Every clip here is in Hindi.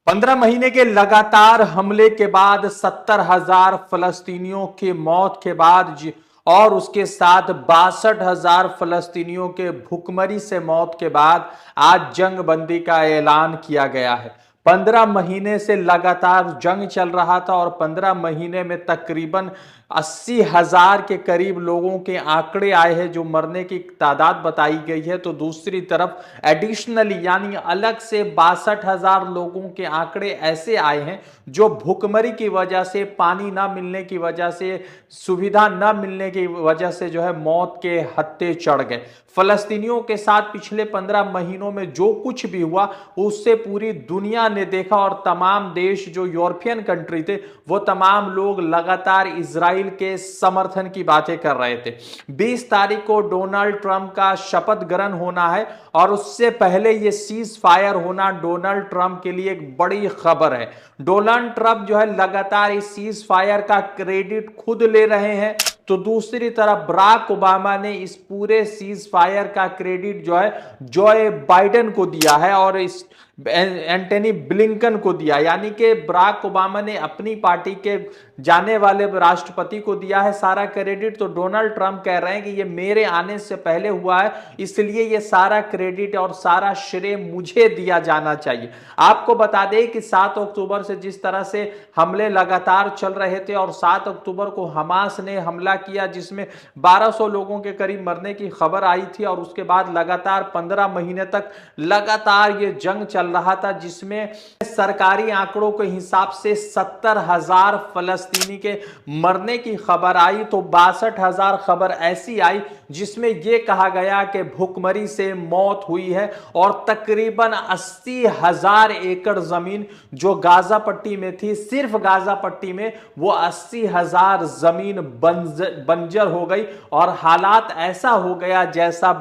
15 महीने के लगातार हमले के बाद 70,000 फलस्तीनियों की मौत के बाद और उसके साथ 62,000 फलस्तीनियों के भुखमरी से मौत के बाद आज जंग बंदी का ऐलान किया गया है। 15 महीने से लगातार जंग चल रहा था और 15 महीने में तकरीबन 80,000 के करीब लोगों के आंकड़े आए हैं, जो मरने की तादाद बताई गई है। तो दूसरी तरफ एडिशनली यानी अलग से 62,000 लोगों के आंकड़े ऐसे आए हैं जो भुखमरी की वजह से, पानी ना मिलने की वजह से, सुविधा न मिलने की वजह से जो है मौत के हत्थे चढ़ गए। फलस्तीनियों के साथ पिछले 15 महीनों में जो कुछ भी हुआ उससे पूरी दुनिया ने देखा और तमाम देश जो यूरोपियन कंट्री थे वो तमाम लोग लगातार इजराइल के समर्थन की बातें कर रहे थे। 20 तारीख को डोनाल्ड ट्रंप का शपथ ग्रहण होना है और उससे पहले ये सीज फायर होना डोनाल्ड ट्रंप के लिए एक बड़ी खबर है। डोनाल्ड ट्रंप जो है लगातार इस सीज फायर का क्रेडिट खुद ले रहे हैं, तो दूसरी तरफ बराक ओबामा ने इस पूरे सीज फायर का क्रेडिट जो है जो बाइडेन को दिया है और इस एंटनी ब्लिंकन को दिया। यानी कि बराक ओबामा ने अपनी पार्टी के जाने वाले राष्ट्रपति को दिया है सारा क्रेडिट, तो डोनाल्ड ट्रंप कह रहे हैं कि ये मेरे आने से पहले हुआ है, इसलिए ये सारा क्रेडिट और सारा श्रेय मुझे दिया जाना चाहिए। आपको बता दें कि 7 अक्टूबर से जिस तरह से हमले लगातार चल रहे थे और 7 अक्टूबर को हमास ने हमला किया जिसमें 1200 लोगों के करीब मरने की खबर आई थी और उसके बाद लगातार 15 महीने तक लगातार ये जंग चल रहा था, जिसमें सरकारी आंकड़ों के हिसाब से 70,000 फलस्तीनी के मरने की खबर आई, तो 62,000 खबर ऐसी आई जिसमें यह कहा गया कि भुखमरी से मौत हुई है और तकरीबन 80,000 एकड़ जमीन जो गाजा पट्टी में थी, सिर्फ गाजा पट्टी में वो 80,000 जमीन बंजर हो गई और हालात ऐसा हो गया जैसा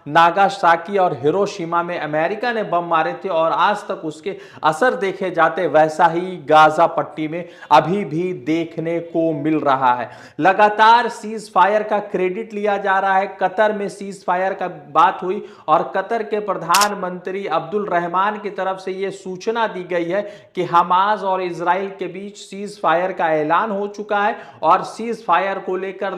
नागासाकी और हिरोशिमा में अमेरिका ने बम मारे थे और आज तक उसके असर देखे जाते, वैसा ही गाजा पट्टी में अभी भी देखने को मिल रहा है। लगातार सीज फायर का क्रेडिट लिया जा रहा है। कतर में सीज फायर का बात हुई और कतर के प्रधानमंत्री अब्दुल रहमान की तरफ से यह सूचना दी गई है कि हमास और इजराइल के बीच सीज फायर का ऐलान हो चुका है और सीज फायर को लेकर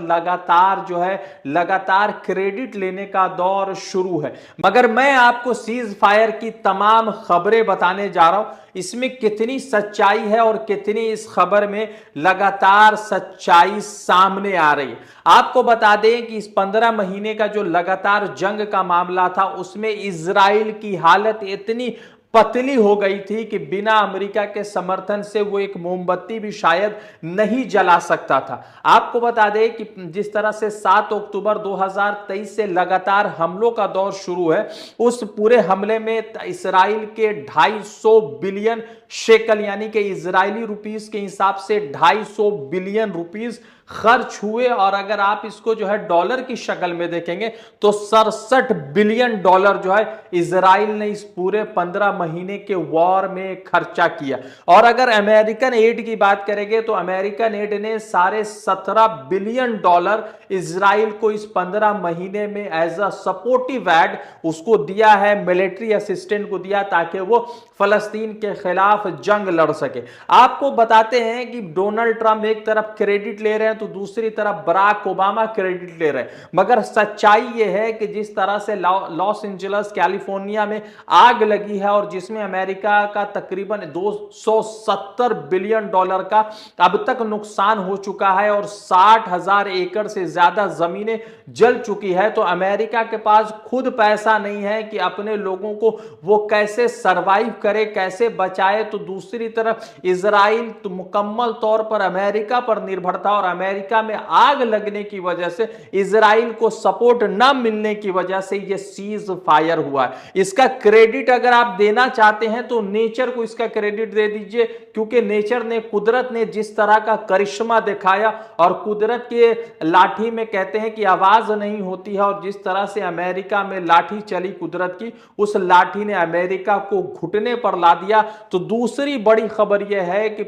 लगातार क्रेडिट लेने का दौर शुरू है। मगर मैं आपको सीज फायर की तमाम खबरें बताने जा रहा हूं, इसमें कितनी सच्चाई है और कितनी इस खबर में लगातार सच्चाई सामने आ रही है। आपको बता दें कि इस 15 महीने का जो लगातार जंग का मामला था उसमें इजराइल की हालत इतनी पतली हो गई थी कि बिना अमेरिका के समर्थन से वो एक मोमबत्ती भी शायद नहीं जला सकता था। आपको बता दें कि जिस तरह से 7 अक्टूबर 2023 से लगातार हमलों का दौर शुरू है, उस पूरे हमले में इजराइल के 250 बिलियन शेकल यानी कि इजरायली रुपीस के हिसाब से 250 बिलियन रुपीस खर्च हुए और अगर आप इसको जो है डॉलर की शक्ल में देखेंगे तो 67 बिलियन डॉलर जो है इजराइल ने इस पूरे 15 महीने के वॉर में खर्चा किया। और अगर अमेरिकन एड की बात करेंगे तो अमेरिकन एड ने 17.5 बिलियन डॉलर इजराइल को इस 15 महीने में एज अ सपोर्टिव एड उसको दिया है, मिलिट्री असिस्टेंट को दिया ताकि वो फलस्तीन के खिलाफ जंग लड़ सके। आपको बताते हैं कि डोनाल्ड ट्रंप एक तरफ क्रेडिट ले रहे हैं तो दूसरी तरफ बराक ओबामा क्रेडिट ले रहे हैं, मगर सच्चाई यह है कि जिस तरह से लॉस एंजल्स कैलिफोर्निया में आग लगी है और जिसमें अमेरिका का तकरीबन 270 बिलियन डॉलर का अब तक नुकसान हो चुका है और 60,000 एकड़ से ज्यादा जमीनें जल चुकी है, तो अमेरिका के पास खुद पैसा नहीं है कि अपने लोगों को वो कैसे सरवाइव करे, कैसे बचाए। तो दूसरी तरफ इजराइल तो मुकम्मल तौर पर अमेरिका पर निर्भर था और अमेरिका में आग लगने की वजह से, इजराइल को सपोर्ट न मिलने की वजह से यह सीज फायर हुआ है। इसका क्रेडिट अगर आप देना चाहते हैं तो नेचर को इसका क्रेडिट दे दीजिए, क्योंकि नेचर ने, कुदरत ने जिस तरह का करिश्मा दिखाया और कुदरत के लाठी में कहते हैं कि आवाज नहीं होती है, और जिस तरह से अमेरिका में लाठी चली कुदरत की, उस लाठी ने अमेरिका को घुटने पर ला दिया। तो दूसरी बड़ी खबर यह है कि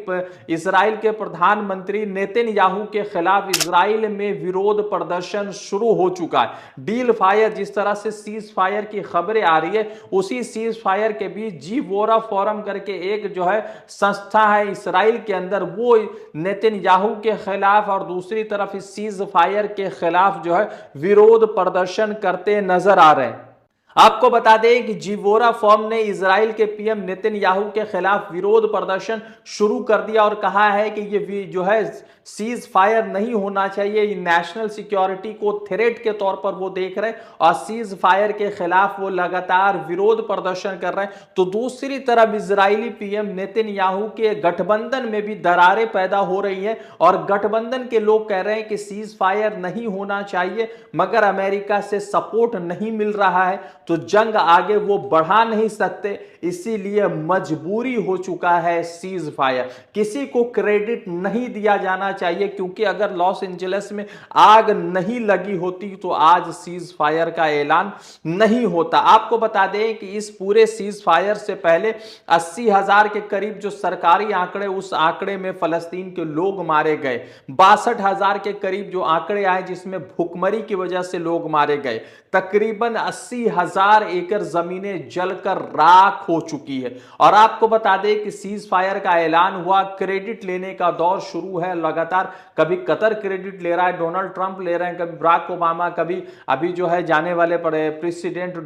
इजराइल के प्रधानमंत्री नेतन्याहू के के खिलाफ इजराइल में विरोध प्रदर्शन शुरू हो चुका है। डील फायर, जिस तरह से सीज फायर की खबरें आ रही है, उसी सीज फायर के बीच जीवोरा फोरम करके एक जो है संस्था है इजराइल के अंदर, वो नेतन्याहू के खिलाफ और दूसरी तरफ इस सीज फायर के खिलाफ जो है विरोध प्रदर्शन करते नजर आ रहे हैं। आपको बता दें कि जीवोरा फोरम ने इजराइल के पीएम नेतन्याहू के खिलाफ विरोध प्रदर्शन शुरू कर दिया और कहा है कि ये जो है सीज फायर नहीं होना चाहिए, नेशनल सिक्योरिटी को थ्रेट के तौर पर वो देख रहे हैं और सीज फायर के खिलाफ वो लगातार विरोध प्रदर्शन कर रहे हैं। तो दूसरी तरफ इजरायली पीएम नेतन्याहू के गठबंधन में भी दरारें पैदा हो रही है और गठबंधन के लोग कह रहे हैं कि सीज फायर नहीं होना चाहिए, मगर अमेरिका से सपोर्ट नहीं मिल रहा है तो जंग आगे वो बढ़ा नहीं सकते, इसीलिए मजबूरी हो चुका है सीज फायर। किसी को क्रेडिट नहीं दिया जाना चाहिए, क्योंकि अगर लॉस एंजलिस में आग नहीं लगी होती तो आज सीज फायर का ऐलान नहीं होता। आपको बता दें कि इस पूरे सीज फायर से पहले 80,000 के करीब जो सरकारी आंकड़े, उस आंकड़े में फलस्तीन के लोग मारे गए। 62,000 के करीब जो आंकड़े आए जिसमें भूखमरी की वजह से लोग मारे गए। तकरीबन 80,000 एकड़ जमीनें जलकर राख हो चुकी है। और आपको बता दें कि सीज फायर का ऐलान हुआ, क्रेडिट लेने का दौर शुरू है लगातार। कभी कतर क्रेडिट ले रहा है, डोनाल्ड ट्रंप ले रहे हैं, कभी बराक ओबामा, कभी अभी जो है जाने वाले प्रेसिडेंट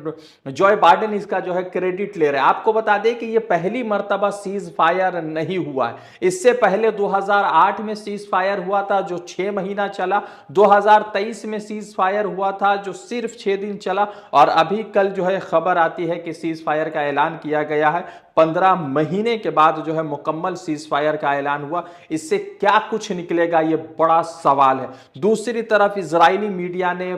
जो बाइडेन इसका जो है क्रेडिट ले रहे हैं। आपको बता दें कि यह पहली मर्तबा सीज फायर नहीं हुआ है। इससे पहले 2008 में सीज फायर हुआ था जो 6 महीना चला, 2023 में सीज फायर हुआ था जो सिर्फ 6 दिन चला, और अभी कल जो है खबर आती है कि सीज फायर का ऐलान किया गया है। 15 महीने के बाद जो है मुकम्मल सीज फायर का ऐलान हुआ। इससे क्या कुछ निकलेगा, ये बड़ा सवाल है। दूसरी तरफ इजरायली मीडिया ने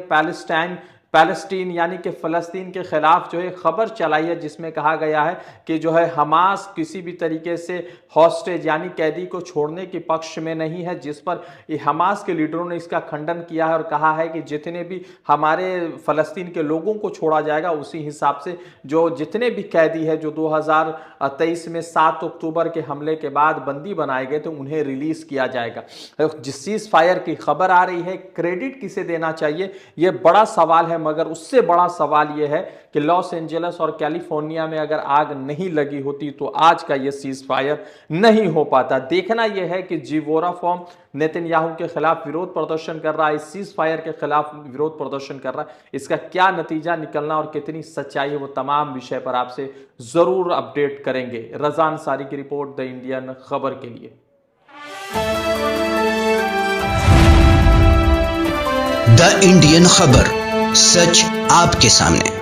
पैलेस्टीन यानी कि फलस्तीन के खिलाफ जो है खबर चलाई है, जिसमें कहा गया है कि जो है हमास किसी भी तरीके से हॉस्टेज यानी कैदी को छोड़ने के पक्ष में नहीं है, जिस पर हमास के लीडरों ने इसका खंडन किया है और कहा है कि जितने भी हमारे फलस्तीन के लोगों को छोड़ा जाएगा उसी हिसाब से जो जितने भी कैदी है जो 2023 में 7 अक्टूबर के हमले के बाद बंदी बनाए गए तो उन्हें रिलीज किया जाएगा। जिस सीज फायर की खबर आ रही है, क्रेडिट किसे देना चाहिए, यह बड़ा सवाल है। मगर उससे बड़ा सवाल यह है कि लॉस एंजलिस और कैलिफोर्निया में अगर आग नहीं लगी होती तो आज का यह सीज फायर नहीं हो पाता। देखना यह है कि जीवोरा फोरम नेतन्याहू के खिलाफ विरोध प्रदर्शन कर रहा है, सीज फायर के खिलाफ विरोध प्रदर्शन कर रहा है, इसका क्या नतीजा निकलना और कितनी सच्चाई है वो तमाम विषय पर आपसे जरूर अपडेट करेंगे। रज़ा अंसारी की रिपोर्ट, द इंडियन खबर के लिए। द इंडियन खबर, सच आपके सामने।